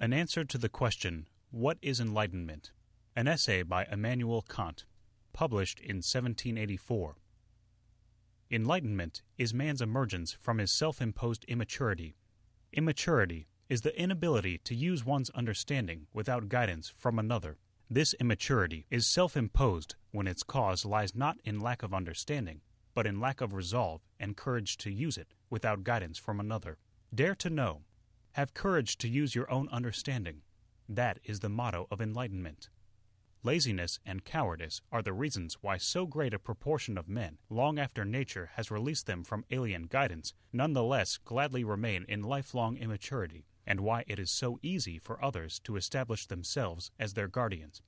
An answer to the question, What is Enlightenment? An essay by Immanuel Kant, published in 1784. Enlightenment is man's emergence from his self-imposed immaturity. Immaturity is the inability to use one's understanding without guidance from another. This immaturity is self-imposed when its cause lies not in lack of understanding, but in lack of resolve and courage to use it without guidance from another. Dare to know. Have courage to use your own understanding. That is the motto of enlightenment. Laziness and cowardice are the reasons why so great a proportion of men, long after nature has released them from alien guidance, nonetheless gladly remain in lifelong immaturity, and why it is so easy for others to establish themselves as their guardians.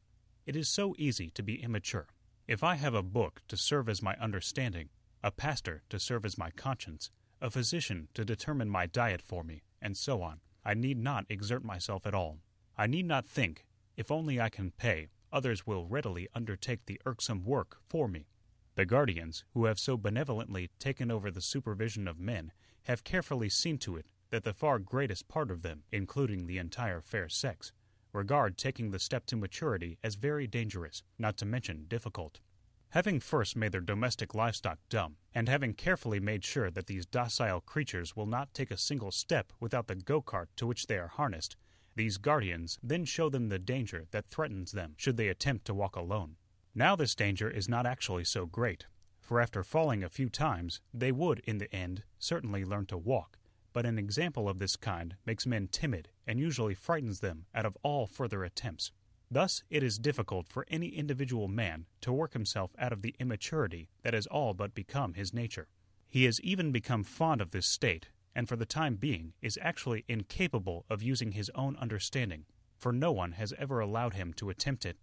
It is so easy to be immature. If I have a book to serve as my understanding, a pastor to serve as my conscience, a physician to determine my diet for me, and so on, I need not exert myself at all. I need not think, if only I can pay, others will readily undertake the irksome work for me. The guardians, who have so benevolently taken over the supervision of men, have carefully seen to it that the far greatest part of them, including the entire fair sex, regard taking the step to maturity as very dangerous, not to mention difficult. Having first made their domestic livestock dumb, and having carefully made sure that these docile creatures will not take a single step without the go-cart to which they are harnessed, these guardians then show them the danger that threatens them should they attempt to walk alone. Now this danger is not actually so great, for after falling a few times, they would, in the end, certainly learn to walk, but an example of this kind makes men timid and usually frightens them out of all further attempts. Thus it is difficult for any individual man to work himself out of the immaturity that has all but become his nature. He has even become fond of this state, and for the time being is actually incapable of using his own understanding, for no one has ever allowed him to attempt it.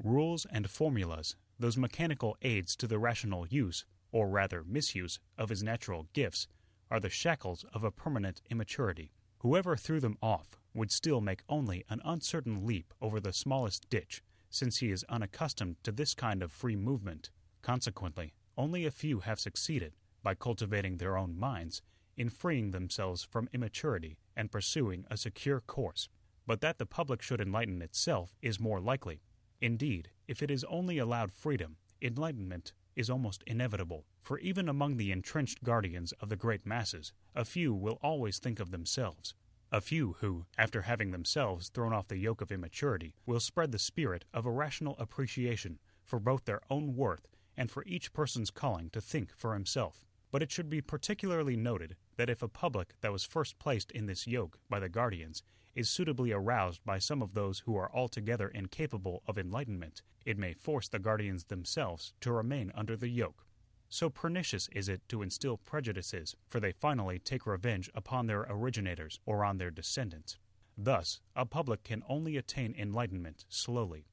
Rules and formulas, those mechanical aids to the rational use, or rather misuse, of his natural gifts, are the shackles of a permanent immaturity. Whoever threw them off would still make only an uncertain leap over the smallest ditch, since he is unaccustomed to this kind of free movement. Consequently, only a few have succeeded, by cultivating their own minds, in freeing themselves from immaturity and pursuing a secure course. But that the public should enlighten itself is more likely. Indeed, if it is only allowed freedom, enlightenment is almost inevitable, for even among the entrenched guardians of the great masses, a few will always think of themselves. A few who, after having themselves thrown off the yoke of immaturity, will spread the spirit of a rational appreciation for both their own worth and for each person's calling to think for himself. But it should be particularly noted that if a public that was first placed in this yoke by the guardians is suitably aroused by some of those who are altogether incapable of enlightenment, it may force the guardians themselves to remain under the yoke. So pernicious is it to instill prejudices, for they finally take revenge upon their originators or on their descendants. Thus, a public can only attain enlightenment slowly.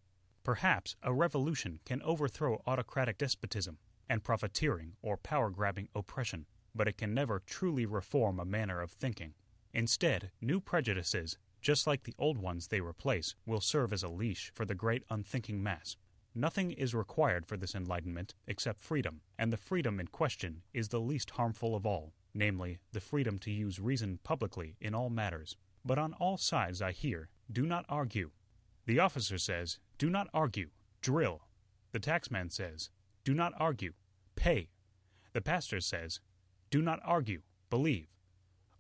Perhaps a revolution can overthrow autocratic despotism and profiteering or power-grabbing oppression, but it can never truly reform a manner of thinking. Instead, new prejudices, just like the old ones they replace, will serve as a leash for the great unthinking mass. Nothing is required for this enlightenment except freedom, and the freedom in question is the least harmful of all, namely, the freedom to use reason publicly in all matters. But on all sides I hear, do not argue. The officer says, do not argue, drill. The taxman says, do not argue, pay. The pastor says, do not argue, believe.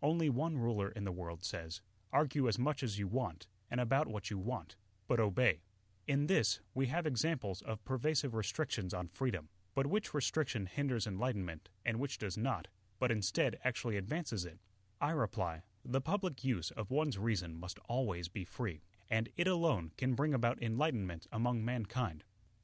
Only one ruler in the world says, argue as much as you want and about what you want, but obey. In this, we have examples of pervasive restrictions on freedom, but which restriction hinders enlightenment and which does not, but instead actually advances it? I reply, the public use of one's reason must always be free, and it alone can bring about enlightenment among mankind.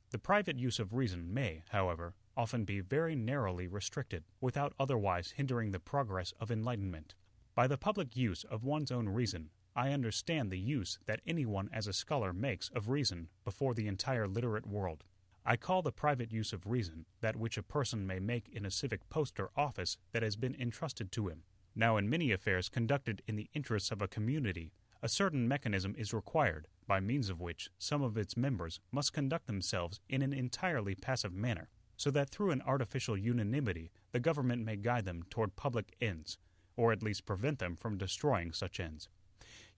The private use of reason may, however, often be very narrowly restricted, without otherwise hindering the progress of enlightenment. By the public use of one's own reason, I understand the use that anyone as a scholar makes of reason before the entire literate world. I call the private use of reason that which a person may make in a civic post or office that has been entrusted to him. Now, in many affairs conducted in the interests of a community, a certain mechanism is required, by means of which some of its members must conduct themselves in an entirely passive manner, so that through an artificial unanimity the government may guide them toward public ends, or at least prevent them from destroying such ends.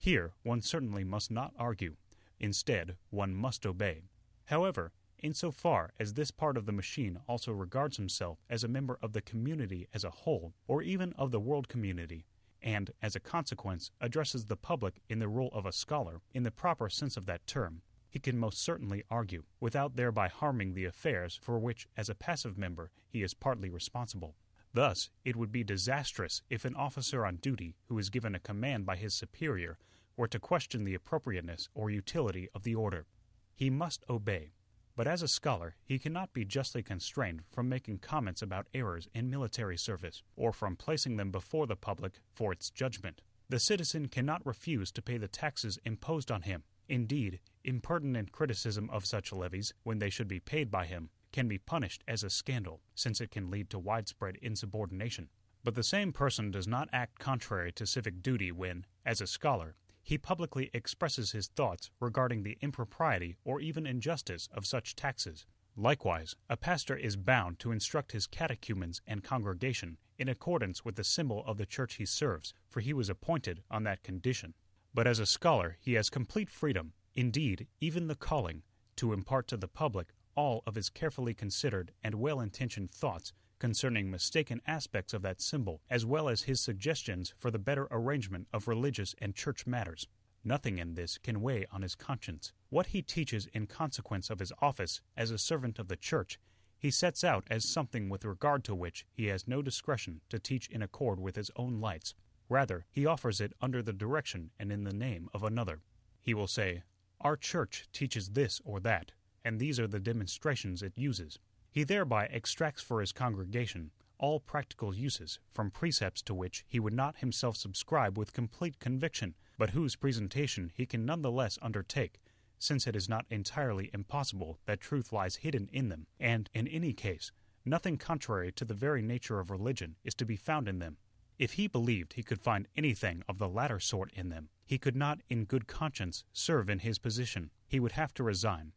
Here one certainly must not argue. Instead, one must obey. However, insofar as this part of the machine also regards himself as a member of the community as a whole, or even of the world community, and, as a consequence, addresses the public in the role of a scholar, in the proper sense of that term, he can most certainly argue, without thereby harming the affairs for which, as a passive member, he is partly responsible. Thus, it would be disastrous if an officer on duty who is given a command by his superior were to question the appropriateness or utility of the order. He must obey. But as a scholar, he cannot be justly constrained from making comments about errors in military service, or from placing them before the public for its judgment. The citizen cannot refuse to pay the taxes imposed on him. Indeed, impertinent criticism of such levies, when they should be paid by him, can be punished as a scandal, since it can lead to widespread insubordination. But the same person does not act contrary to civic duty when, as a scholar, he publicly expresses his thoughts regarding the impropriety or even injustice of such taxes. Likewise, a pastor is bound to instruct his catechumens and congregation in accordance with the symbol of the church he serves, for he was appointed on that condition. But as a scholar he has complete freedom, indeed even the calling, to impart to the public all of his carefully considered and well-intentioned thoughts concerning mistaken aspects of that symbol, as well as his suggestions for the better arrangement of religious and church matters. Nothing in this can weigh on his conscience. What he teaches in consequence of his office as a servant of the church, he sets out as something with regard to which he has no discretion to teach in accord with his own lights. Rather, he offers it under the direction and in the name of another. He will say, "Our church teaches this or that, and these are the demonstrations it uses." He thereby extracts for his congregation all practical uses from precepts to which he would not himself subscribe with complete conviction, but whose presentation he can none the less undertake, since it is not entirely impossible that truth lies hidden in them, and, in any case, nothing contrary to the very nature of religion is to be found in them. If he believed he could find anything of the latter sort in them, he could not in good conscience serve in his position. He would have to resign.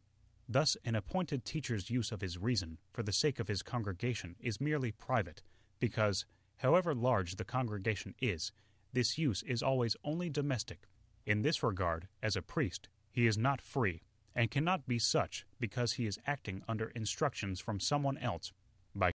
Thus an appointed teacher's use of his reason for the sake of his congregation is merely private, because, however large the congregation is, this use is always only domestic. In this regard, as a priest, he is not free, and cannot be such because he is acting under instructions from someone else